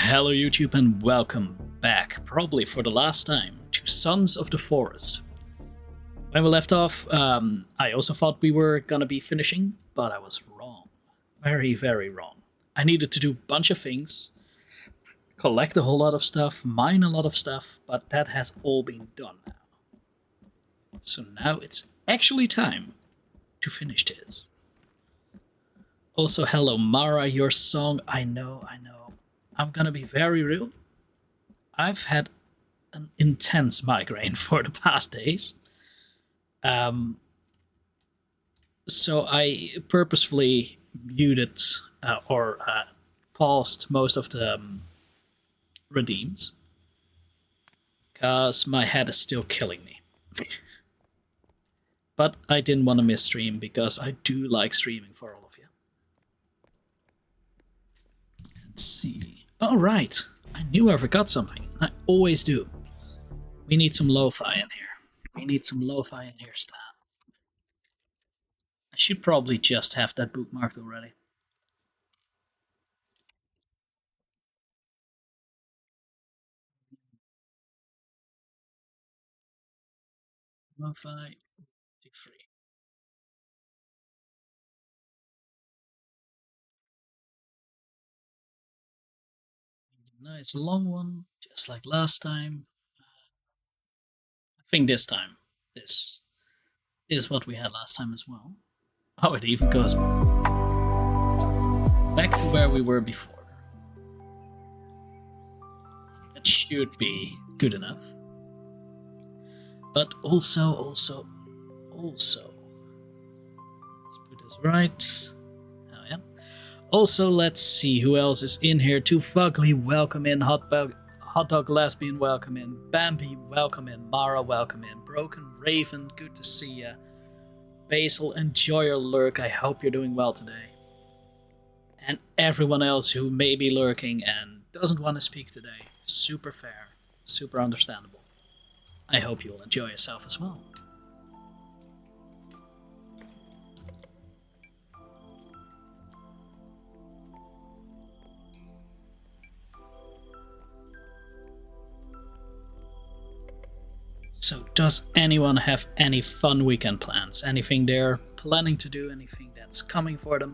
Hello YouTube and welcome back, probably for the last time, to Sons of the Forest. When we left off, I also thought we were gonna be finishing, but I was wrong. Very, very wrong. I needed to do a bunch of things, collect a whole lot of stuff, mine a lot of stuff, but that has all been done now. So now it's actually time to finish this. Also, hello Mara, your song, I know. I'm gonna be very real. I've had an intense migraine for the past days. So I purposefully muted or paused most of the redeems because my head is still killing me. But I didn't want to miss stream because I do like streaming for all of you. Let's see. All right, I knew I forgot something. I always do. We need some lo-fi in here. Stan. I should probably just have that bookmarked already. Lo-fi, free. Nice long one, just like last time. I think this time, this is what we had last time as well. Oh, it even goes back to where we were before. That should be good enough. But also, let's put this right. Oh yeah. Also, let's see who else is in here. Too Fugly, welcome in. Hot Dog Lesbian, welcome in. Bambi, welcome in. Mara, welcome in. Broken Raven, good to see ya. Basil, enjoy your lurk. I hope you're doing well today. And everyone else who may be lurking and doesn't want to speak today. Super fair, super understandable. I hope you'll enjoy yourself as well. So, does anyone have any fun weekend plans? Anything they're planning to do? Anything that's coming for them?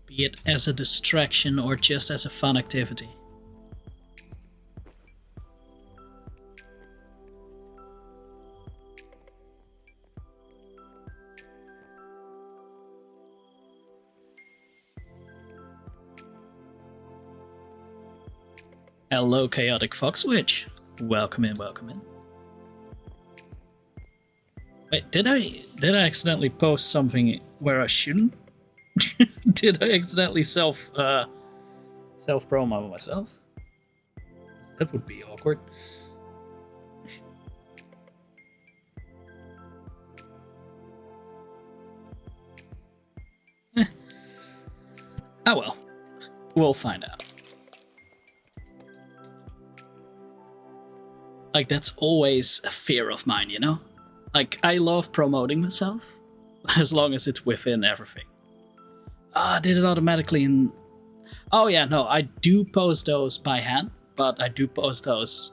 Be it as a distraction or just as a fun activity. Hello, Chaotic Foxwitch. Welcome in. Wait, did I accidentally post something where I shouldn't? Did I accidentally self promo myself? That would be awkward. Oh well, we'll find out. Like, that's always a fear of mine, you know? Like, I love promoting myself, as long as it's within everything. Did it automatically in... Oh yeah, no, I do post those by hand, but I do post those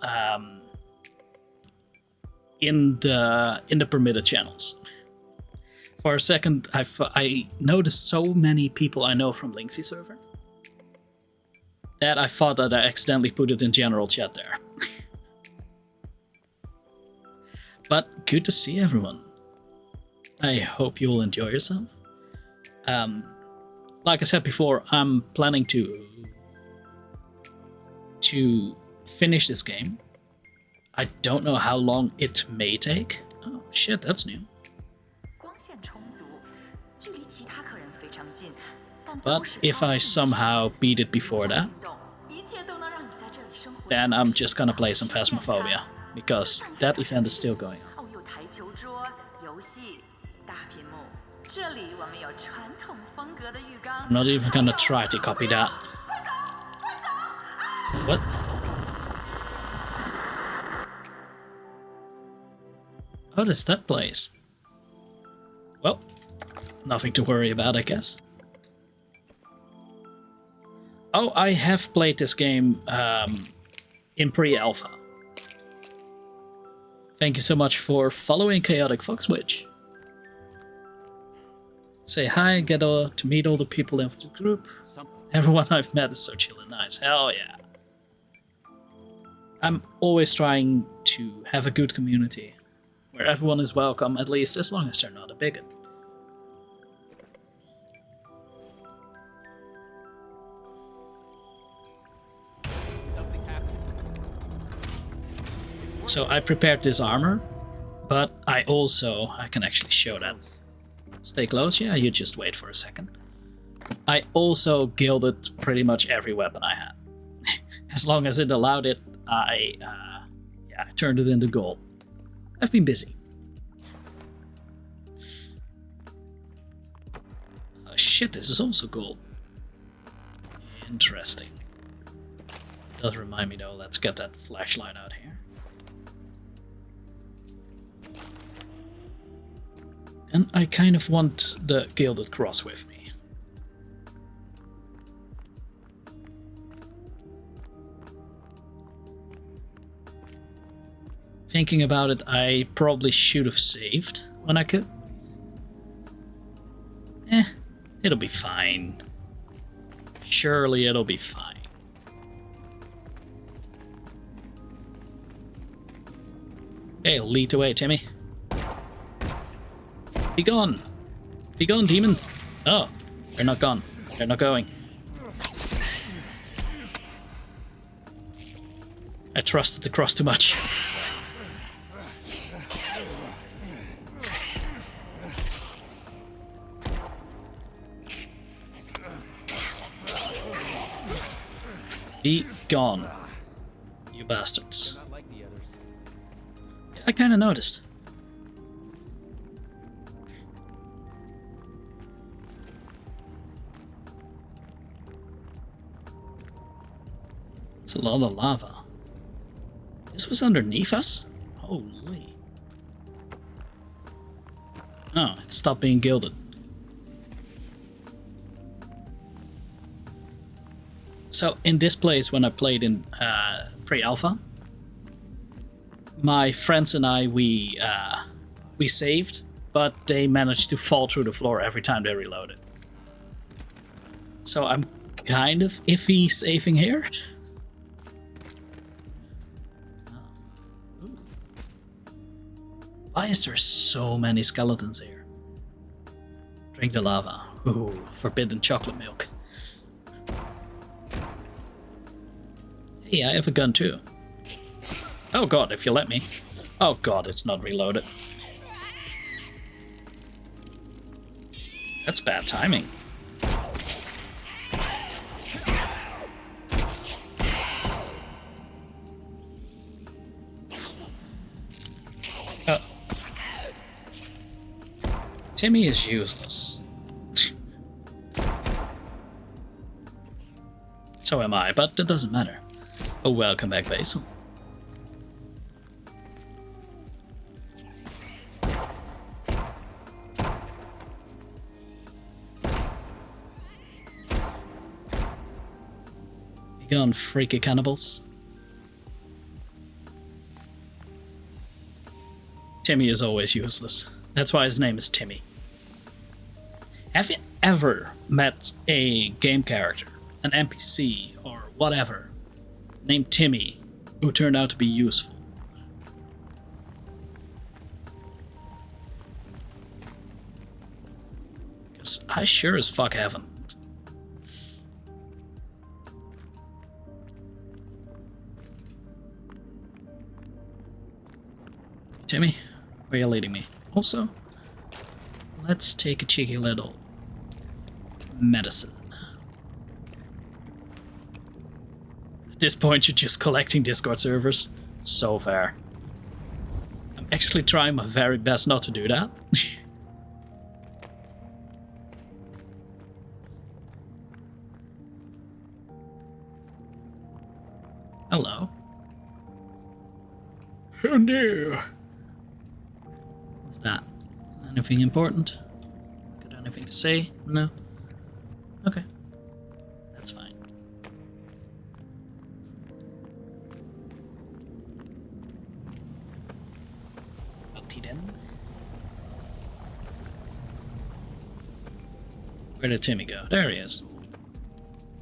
in the permitted channels. For a second, I noticed so many people I know from Linksy server that I thought that I accidentally put it in general chat there. But good to see everyone. I hope you'll enjoy yourself. Like I said before, I'm planning to finish this game. I don't know how long it may take. Oh shit, that's new. But if I somehow beat it before that, then I'm just gonna play some Phasmophobia, because that event is still going on. I'm not even gonna try to copy that. What? What is that place? Well, nothing to worry about, I guess. Oh, I have played this game in pre-alpha. Thank you so much for following Chaotic Fox Witch. Say hi, get to meet all the people in the group. Everyone I've met is so chill and nice. Hell yeah. I'm always trying to have a good community where everyone is welcome, at least as long as they're not a bigot. Something's happening. So I prepared this armor, but I can actually show that. Stay close, yeah, you just wait for a second. I also gilded pretty much every weapon I had. As long as it allowed it, I turned it into gold. I've been busy. Oh shit, this is also gold. Interesting. Does remind me though, let's get that flashlight out here. And I kind of want the gilded cross with me. Thinking about it, I probably should have saved when I could. It'll be fine. Surely it'll be fine. Okay, lead the way, Timmy. Be gone! Be gone, demon! Oh, they're not gone. They're not going. I trusted the cross too much. Be gone, you bastards. Not like the others. Yeah, I kinda noticed. It's a lot of lava. This was underneath us? Holy. Oh, it stopped being gilded. So in this place, when I played in pre-alpha, my friends and I, we saved, but they managed to fall through the floor every time they reloaded. So I'm kind of iffy saving here. Why is there so many skeletons here? Drink the lava. Ooh, forbidden chocolate milk. Hey, I have a gun too. Oh god, if you let me. Oh god, it's not reloaded. That's bad timing. Timmy is useless. So am I, but that doesn't matter. Oh, welcome back, Basil. You gone, freaky cannibals. Timmy is always useless. That's why his name is Timmy. Have you ever met a game character, an NPC, or whatever, named Timmy, who turned out to be useful? Because I sure as fuck haven't. Timmy, where are you leading me? Also, let's take a cheeky little medicine. At this point, you're just collecting Discord servers. So fair. I'm actually trying my very best not to do that. Hello. Oh no. What's that? Anything important? Got anything to say? No? Okay. That's fine. Where did Timmy go? There he is.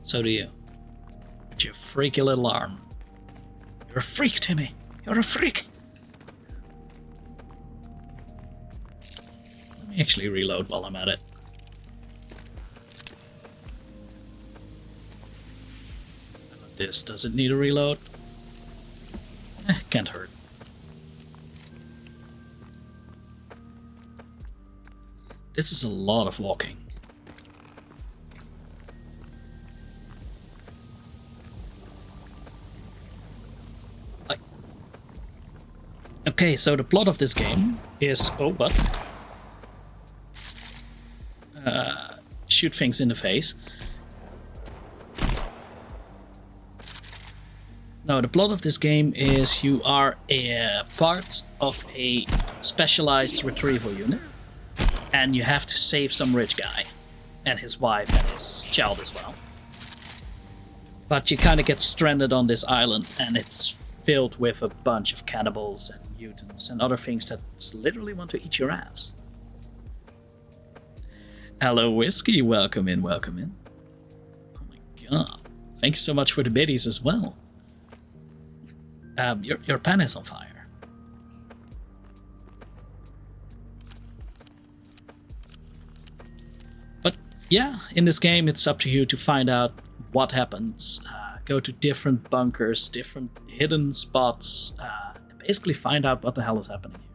So do you. With your freaky little arm. You're a freak, Timmy. You're a freak. Let me actually reload while I'm at it. This, does it need a reload? Can't hurt. This is a lot of walking. Okay, so the plot of this game is... Oh, what? Shoot things in the face. No, the plot of this game is you are a part of a specialized retrieval unit. And you have to save some rich guy. And his wife and his child as well. But you kind of get stranded on this island and it's filled with a bunch of cannibals and mutants and other things that literally want to eat your ass. Hello, Whiskey. Welcome in, welcome in. Oh my god. Thank you so much for the biddies as well. Your pen is on fire. But yeah, in this game it's up to you to find out what happens. Go to different bunkers, different hidden spots, and basically find out what the hell is happening here.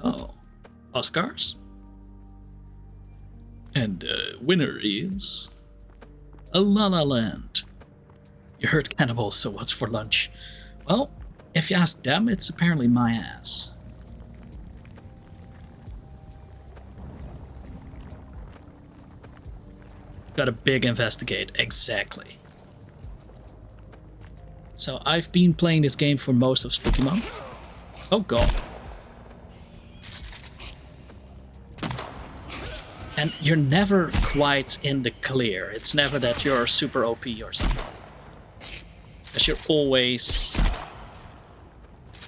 Oh, Oscars? And winner is... A La La Land. You heard cannibals, so what's for lunch? Well, if you ask them, it's apparently my ass. Got a big investigate, exactly. So I've been playing this game for most of Spooky Month. Oh god. And you're never quite in the clear. It's never that you're super OP or something. Because you're always...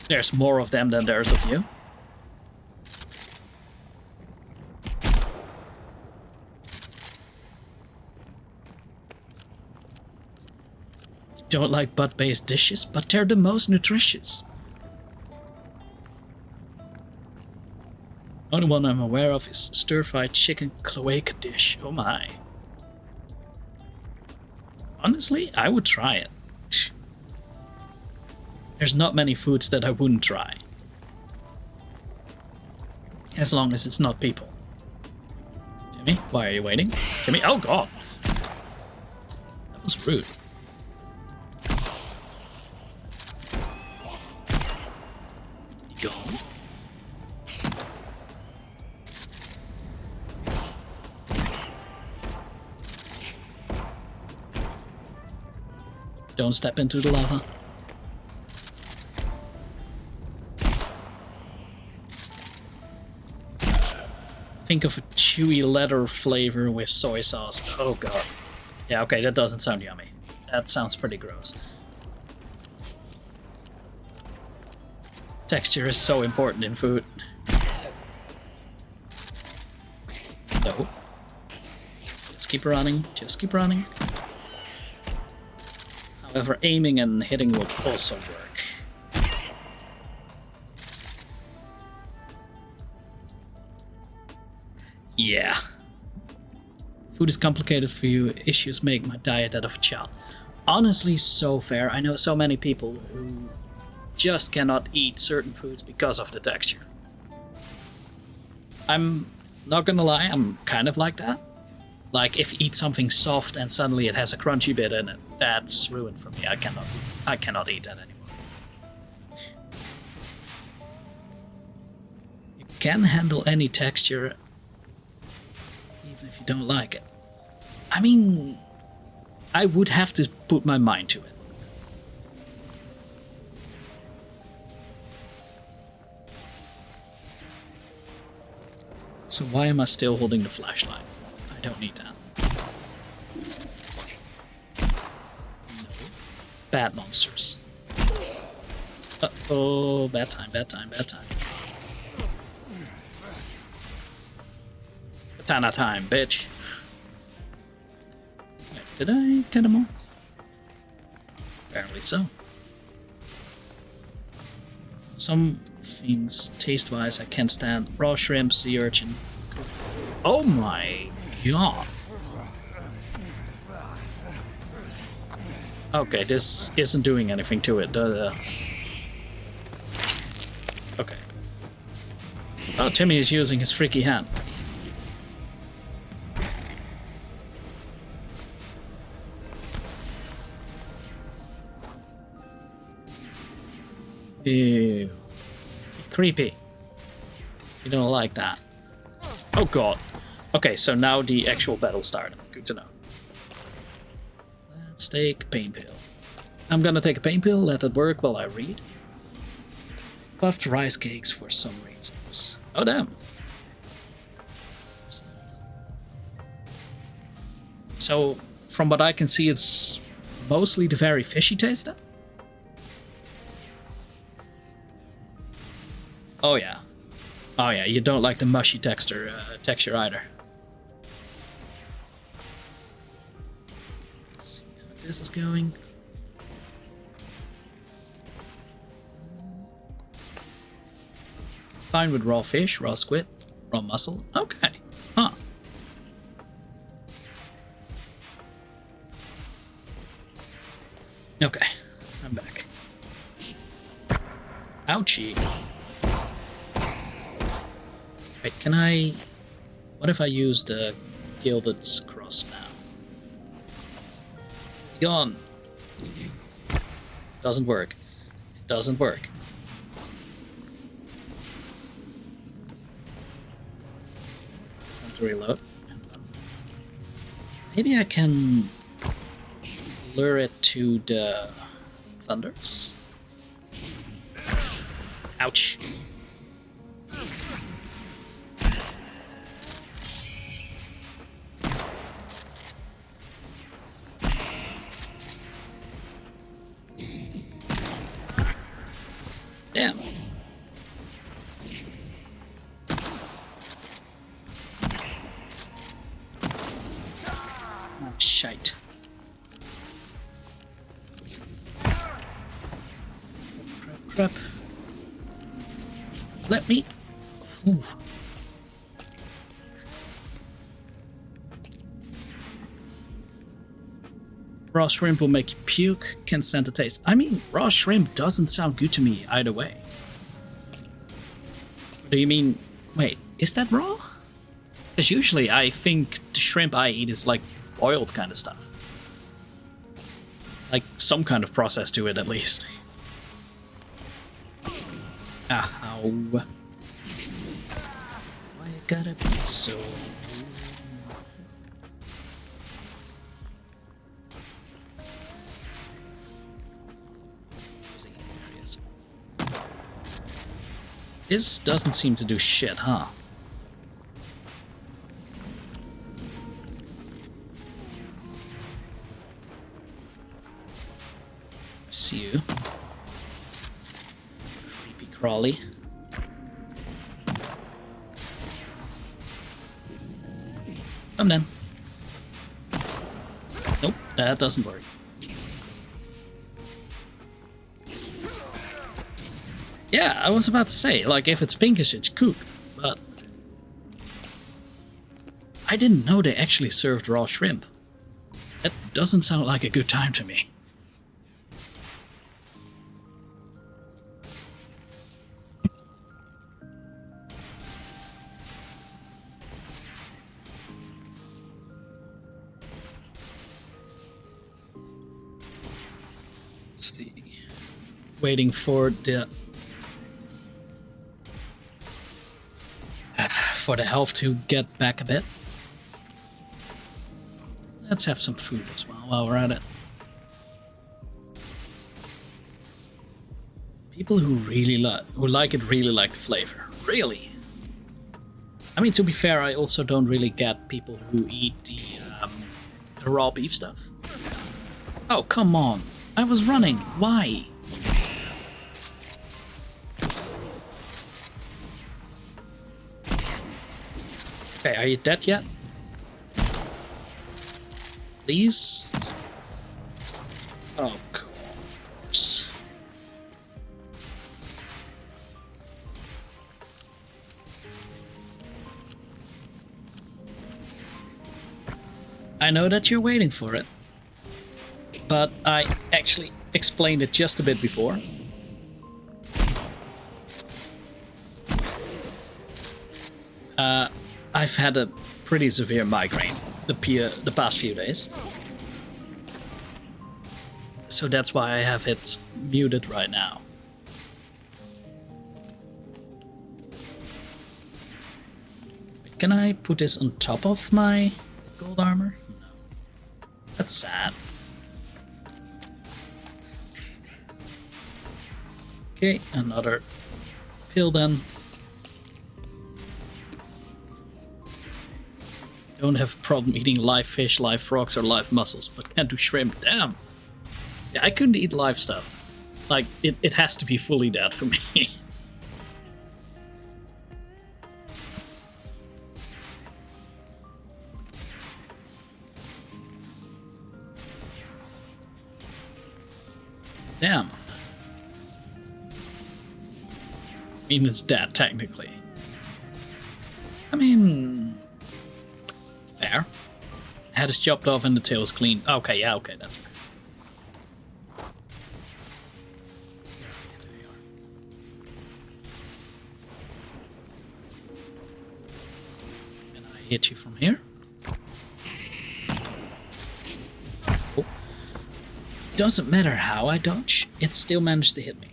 There's more of them than there's of you. You don't like butt-based dishes, but they're the most nutritious. Only one I'm aware of is stir-fried chicken cloaca dish. Oh my. Honestly, I would try it. There's not many foods that I wouldn't try. As long as it's not people. Jimmy, why are you waiting? Jimmy, oh god! That was rude. You go. Don't step into the lava. Think of a chewy leather flavor with soy sauce. Oh god. Yeah, okay, that doesn't sound yummy. That sounds pretty gross. Texture is so important in food. No. Just keep running, just keep running. However, aiming and hitting will also work. Yeah. Food is complicated for you. Issues make my diet that of a child. Honestly, so fair. I know so many people who just cannot eat certain foods because of the texture. I'm not gonna lie, I'm kind of like that. Like, if you eat something soft and suddenly it has a crunchy bit in it, that's ruined for me. I cannot eat that anymore. You can handle any texture, even if you don't like it. I mean, I would have to put my mind to it. So why am I still holding the flashlight? I don't need that. No. Bad monsters. Uh-oh, bad time, bad time, bad time. Tana time, bitch. Wait, did I get them all? Apparently so. Some things, taste-wise, I can't stand. Raw shrimp, sea urchin. Oh my god. Okay, this isn't doing anything to it. Okay. Oh, Timmy is using his freaky hand. Ew. Creepy. You don't like that. Oh god. Okay, so now the actual battle started. Good to know. Let's take a pain pill. I'm gonna take a pain pill, let it work while I read. Puffed rice cakes for some reasons. Oh damn. So, from what I can see, it's mostly the very fishy taste then? Oh yeah. Oh yeah, you don't like the mushy texture either. Let's see how this is going. Fine with raw fish, raw squid, raw mussel. Okay. Huh. Okay. I'm back. Ouchie. Wait, can I... What if I use the Gilded Cross now? Gone. Doesn't work. It doesn't work. Time to reload. Maybe I can lure it to the thunders? Ouch. Damn. Oh, shite. Crap. Let me... Whew. Raw shrimp will make you puke, can't stand the taste. I mean, raw shrimp doesn't sound good to me either way. Do you mean... Wait, is that raw? Because usually I think the shrimp I eat is like boiled kind of stuff. Like some kind of process to it at least. Ow. Why it gotta be so... This doesn't seem to do shit, huh? See you. Creepy crawly. Come then. Nope, that doesn't work. Yeah, I was about to say, like, if it's pinkish, it's cooked, but... I didn't know they actually served raw shrimp. That doesn't sound like a good time to me. Let's see. Waiting for the health to get back a bit. Let's have some food as well while we're at it. People who like it really like the flavor. Really? I mean, to be fair, I also don't really get people who eat the raw beef stuff. Oh, come on. I was running. Why? Okay, are you dead yet? Please? Oh, cool, of course. I know that you're waiting for it, but I actually explained it just a bit before. I've had a pretty severe migraine the past few days. So that's why I have it muted right now. Can I put this on top of my gold armor? No. That's sad. Okay, another pill then. Don't have a problem eating live fish, live frogs, or live mussels, but can't do shrimp. Damn. Yeah, I couldn't eat live stuff. Like, it has to be fully dead for me. Damn. I mean, it's dead, technically. I mean... fair. Head is chopped off and the tail is clean. Okay, yeah, okay, that's fair. Can I hit you from here? Oh. Doesn't matter how I dodge, it still managed to hit me.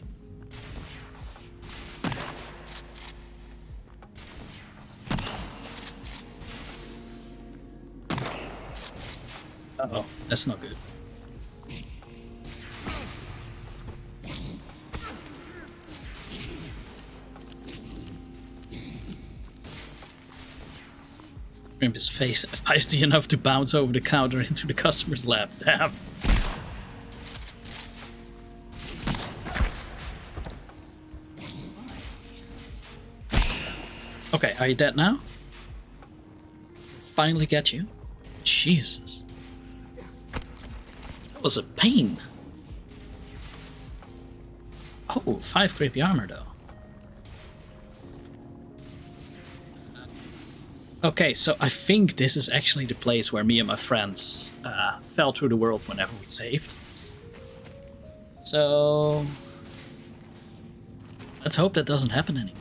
Uh-oh, that's not good. His face feisty enough to bounce over the counter into the customer's lap. Damn. Okay, are you dead now? Finally get you. Jesus. That was a pain. Oh, 5 creepy armor though. Okay, so I think this is actually the place where me and my friends fell through the world whenever we saved. So... let's hope that doesn't happen anymore.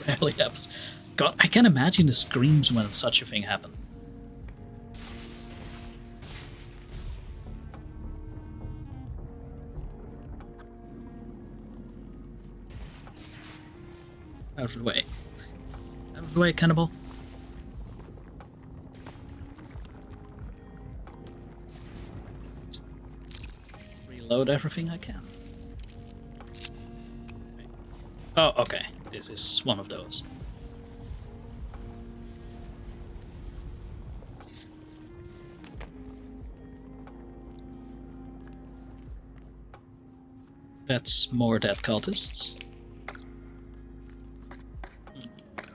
Rarely happens. God, I can imagine the screams when such a thing happened. Out of the way. Out of the way, cannibal. Reload everything I can. Oh, okay. This is one of those. That's more dead cultists.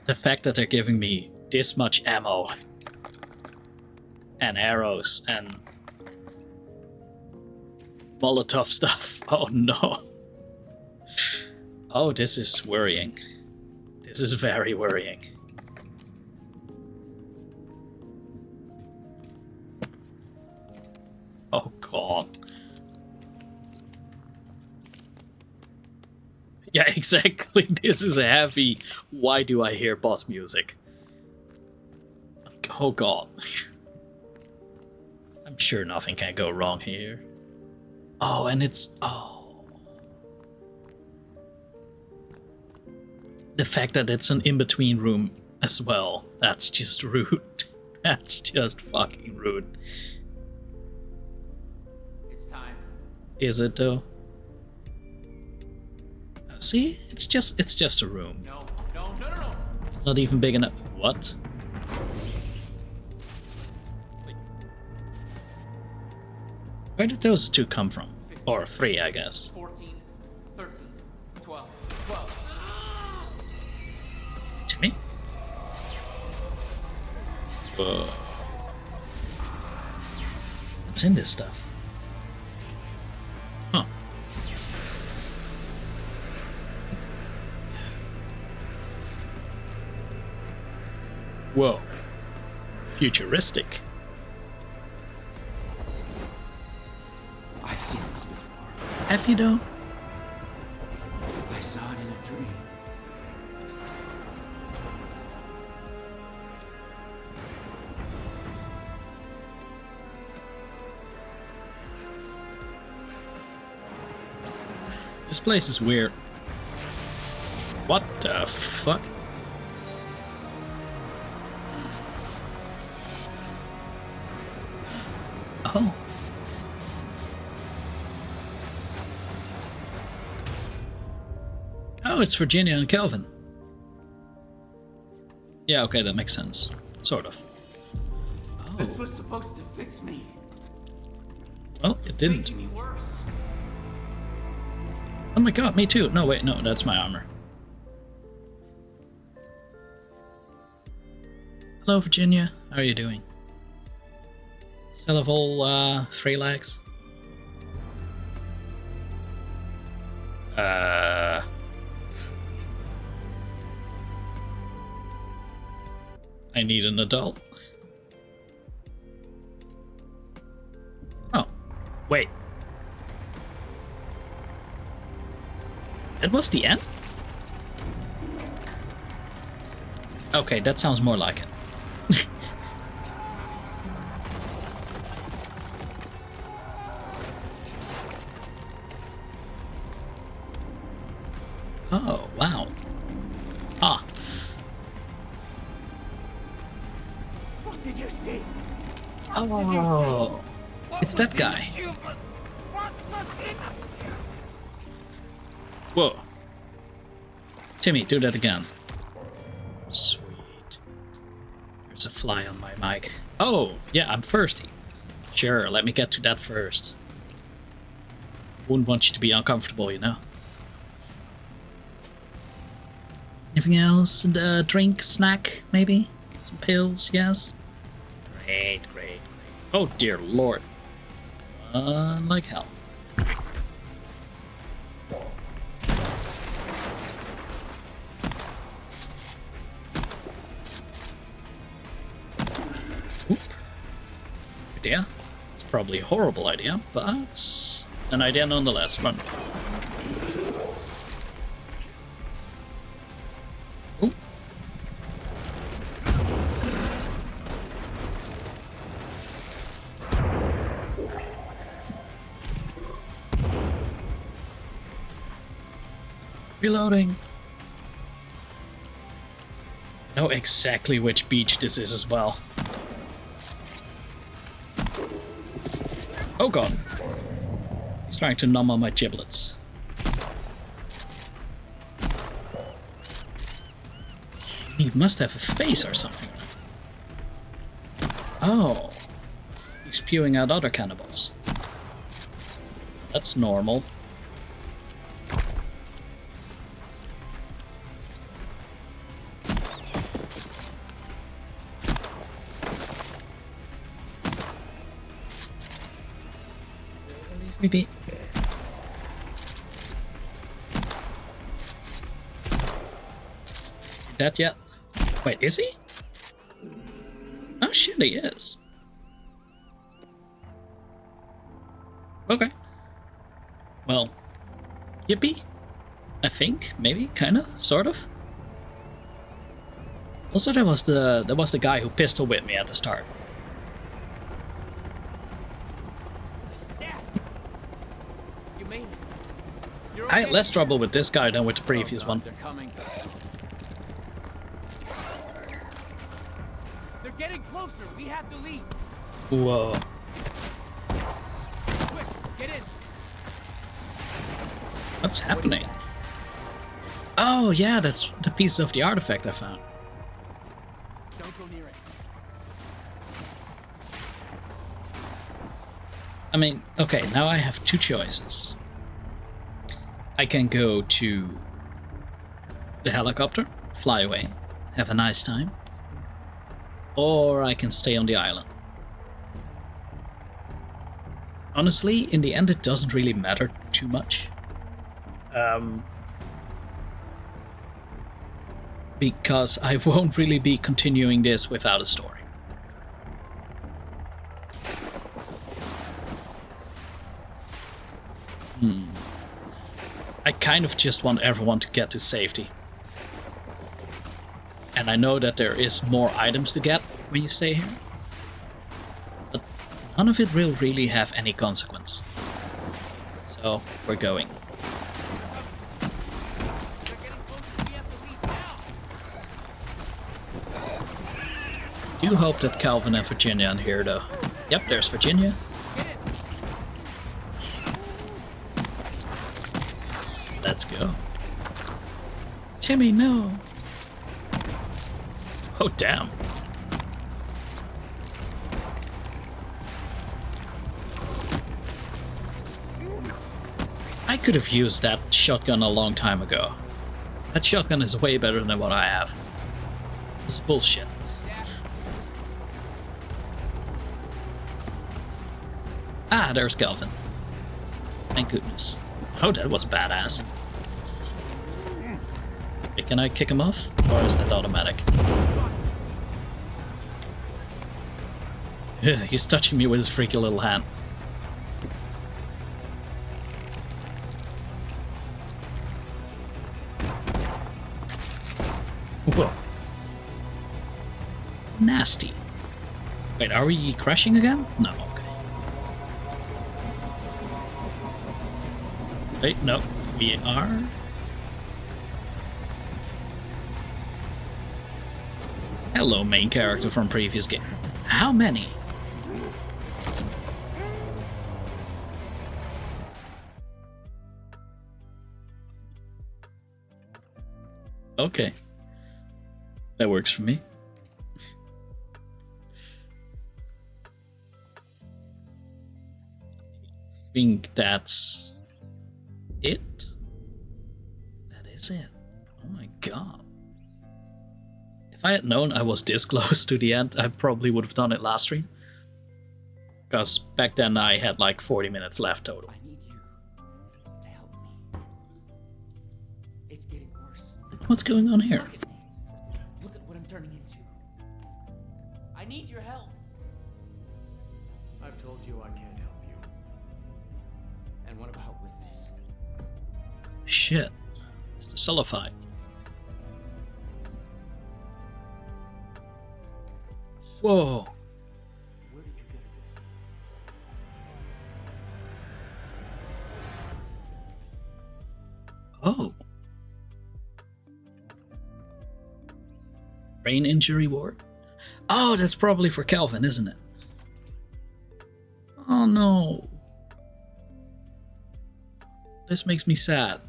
The fact that they're giving me this much ammo and arrows and Molotov stuff. Oh no. Oh, this is worrying. This is very worrying. Oh god. Yeah, exactly. This is heavy. Why do I hear boss music? Oh god. I'm sure nothing can go wrong here. Oh, and it's... oh. The fact that it's an in-between room as well. That's just rude. That's just fucking rude. It's time. Is it though? See? It's just a room. No, no, no, no, no. It's not even big enough. What? Wait. Where did those two come from? Or 3, I guess. 14, 13, 12, 12. Timmy? What's in this stuff? Huh. Whoa. Futuristic. I've seen this before. Have you though? I saw it in a dream. This place is weird. What the fuck? Oh. Oh, it's Virginia and Kelvin. Yeah, okay, that makes sense. Sort of. This Oh. was supposed to fix me. Well, it didn't. Making me worse. Oh my god, me too. No, wait, no, that's my armor. Hello, Virginia. How are you doing? Still have all 3 legs? I need an adult. Oh, wait. That was the end? Okay, that sounds more like it. Oh, wow. Ah. What did you see? Oh. It's that guy. Whoa. Timmy, do that again. Sweet. There's a fly on my mic. Oh, yeah, I'm thirsty. Sure, let me get to that first. Wouldn't want you to be uncomfortable, you know. Anything else? Drink, snack, maybe? Some pills, yes? Great, great, great. Oh dear lord. Like hell. Oop. Idea. It's probably a horrible idea, but it's an idea nonetheless. Run. Oop. Reloading. Know exactly which beach this is as well. Oh god. He's trying to numb on my giblets. He must have a face or something. Oh. He's spewing out other cannibals. That's normal. Leave me be. Dead yet? Wait, is he? Oh shit, he is. Okay. Well, yippee? I think, maybe, kinda, sort of. Also, there was the guy who pistol whipped me at the start. Dad! You made it. You're I had okay? less trouble with this guy than with the previous Oh, God, one. They're coming. They're getting closer. We have to leave. Whoa. Quick, get in. What's happening? Oh yeah, that's the piece of the artifact I found. Don't go near it. I mean, okay, now I have 2 choices. I can go to the helicopter, fly away, have a nice time. or I can stay on the island. Honestly, in the end, it doesn't really matter too much. Because I won't really be continuing this without a story. I kind of just want everyone to get to safety. And I know that there is more items to get when you stay here. But none of it will really have any consequence. So, we're going. They're getting closer. We have to leave now. Do hope that Calvin and Virginia are here though. Yep, there's Virginia. Get in. Let's go. Timmy, no. Oh, damn. I could have used that shotgun a long time ago. That shotgun is way better than what I have. This is bullshit. Ah, there's Calvin. Thank goodness. Oh, that was badass. Okay, can I kick him off? Or is that automatic? He's touching me with his freaky little hand. Whoa. Nasty. Wait, are we crashing again? No, okay. Wait, no, we are. Hello, main character from previous game. How many? Okay. That works for me. I think that's it. That is it. Oh my god. If I had known I was this close to the end, I probably would have done it last stream. Because back then I had like 40 minutes left total. I need you to help me. It's getting worse. What's going on here? Look at me. Look at what I'm turning into. I need your help. I've told you I can't help you. And what about with this? Shit. It's the Sullified. Whoa. Where did you get this? Oh. Brain injury ward? Oh, that's probably for Calvin, isn't it? Oh no. This makes me sad.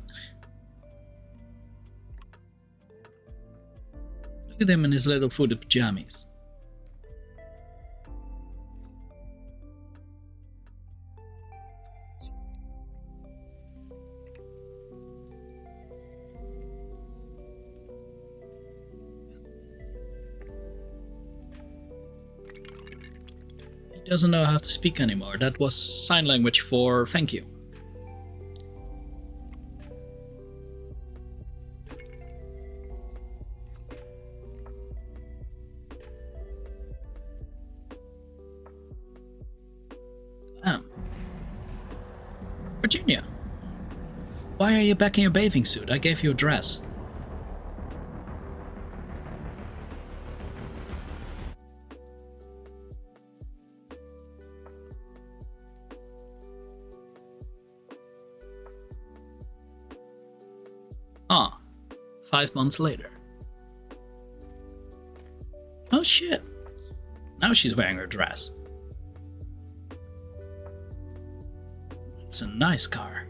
Look at him in his little footed pajamas. He doesn't know how to speak anymore. That was sign language for thank you. Virginia, why are you back in your bathing suit? I gave you a dress. Ah, 5 months later. Oh shit. Now she's wearing her dress. It's a nice car.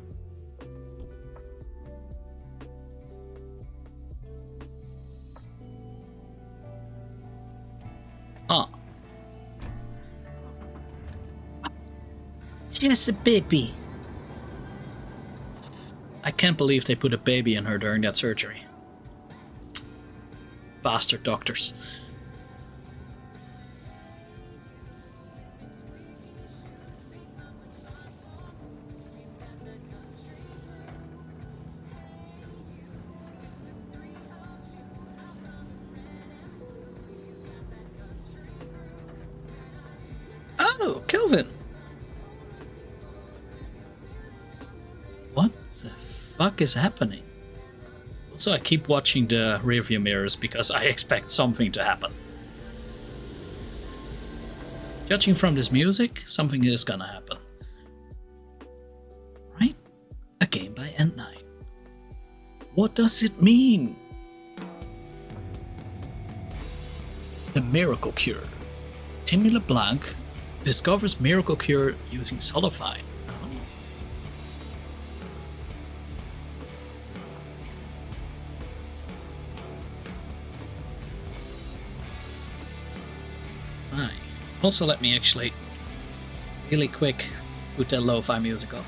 Ah. Yes, a baby. I can't believe they put a baby in her during that surgery. Bastard doctors. Oh, Kelvin! What the fuck is happening? Also, I keep watching the rearview mirrors because I expect something to happen. Judging from this music, something is gonna happen. Right? A game by N9. What does it mean? The Miracle Cure. Timmy LeBlanc discovers Miracle Cure using Solify. Aye. Also, let me actually really quick put that lo-fi music off.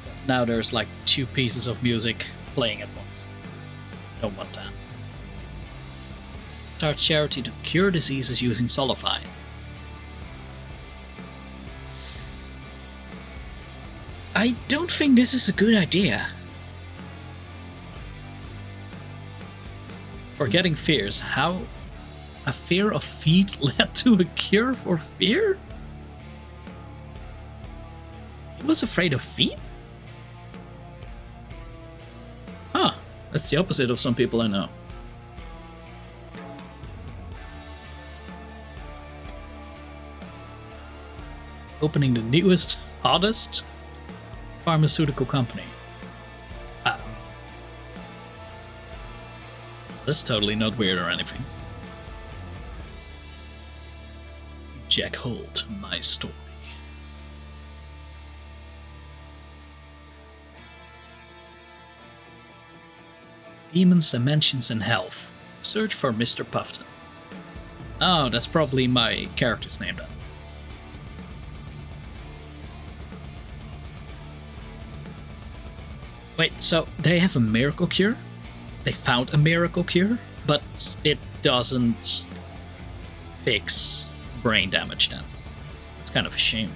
Because now there's like 2 pieces of music playing at once. Don't want that. Start charity to cure diseases using Solify. I don't think this is a good idea. Forgetting fears. How a fear of feet led to a cure for fear? He was afraid of feet? Huh, that's the opposite of some people I know. Opening the newest, hottest pharmaceutical company. That's totally not weird or anything. Jack Holt, my story. Demons, Dimensions, and Health. Search for Mr. Puffton. Oh, that's probably my character's name then. Wait, so they have a miracle cure? They found a miracle cure, but it doesn't fix brain damage then. It's kind of a shame.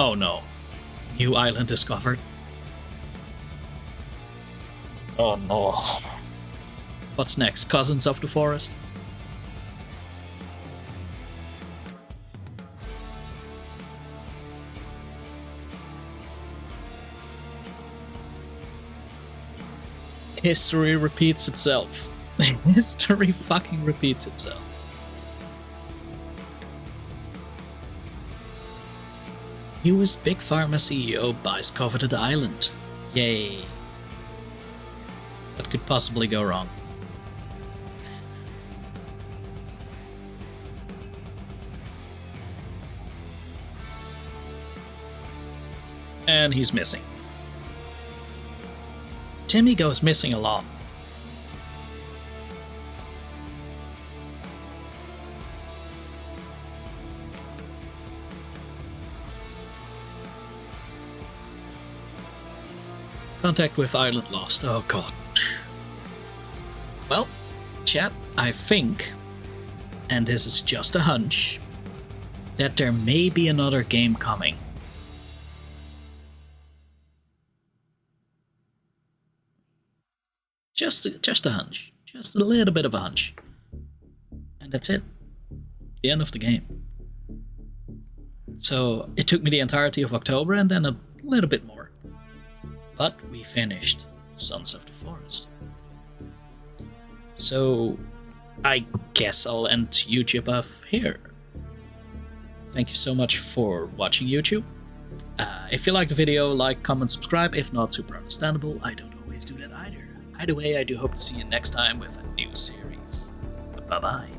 Oh no. New island discovered. Oh no. What's next? Cousins of the Forest? History repeats itself. History fucking repeats itself. Newest Big Pharma CEO buys coveted island. Yay. What could possibly go wrong? And he's missing. Timmy goes missing a lot. Contact with island lost. Oh god. Well, chat, I think, and this is just a hunch, that there may be another game coming. Just a hunch. Just a little bit of a hunch. And that's it. The end of the game. So it took me the entirety of October and then a little bit more. But we finished Sons of the Forest. So I guess I'll end YouTube off here. Thank you so much for watching YouTube. If you liked the video, like, comment, subscribe. If not, super understandable. I don't always do that either. Either way, I do hope to see you next time with a new series. Bye-bye.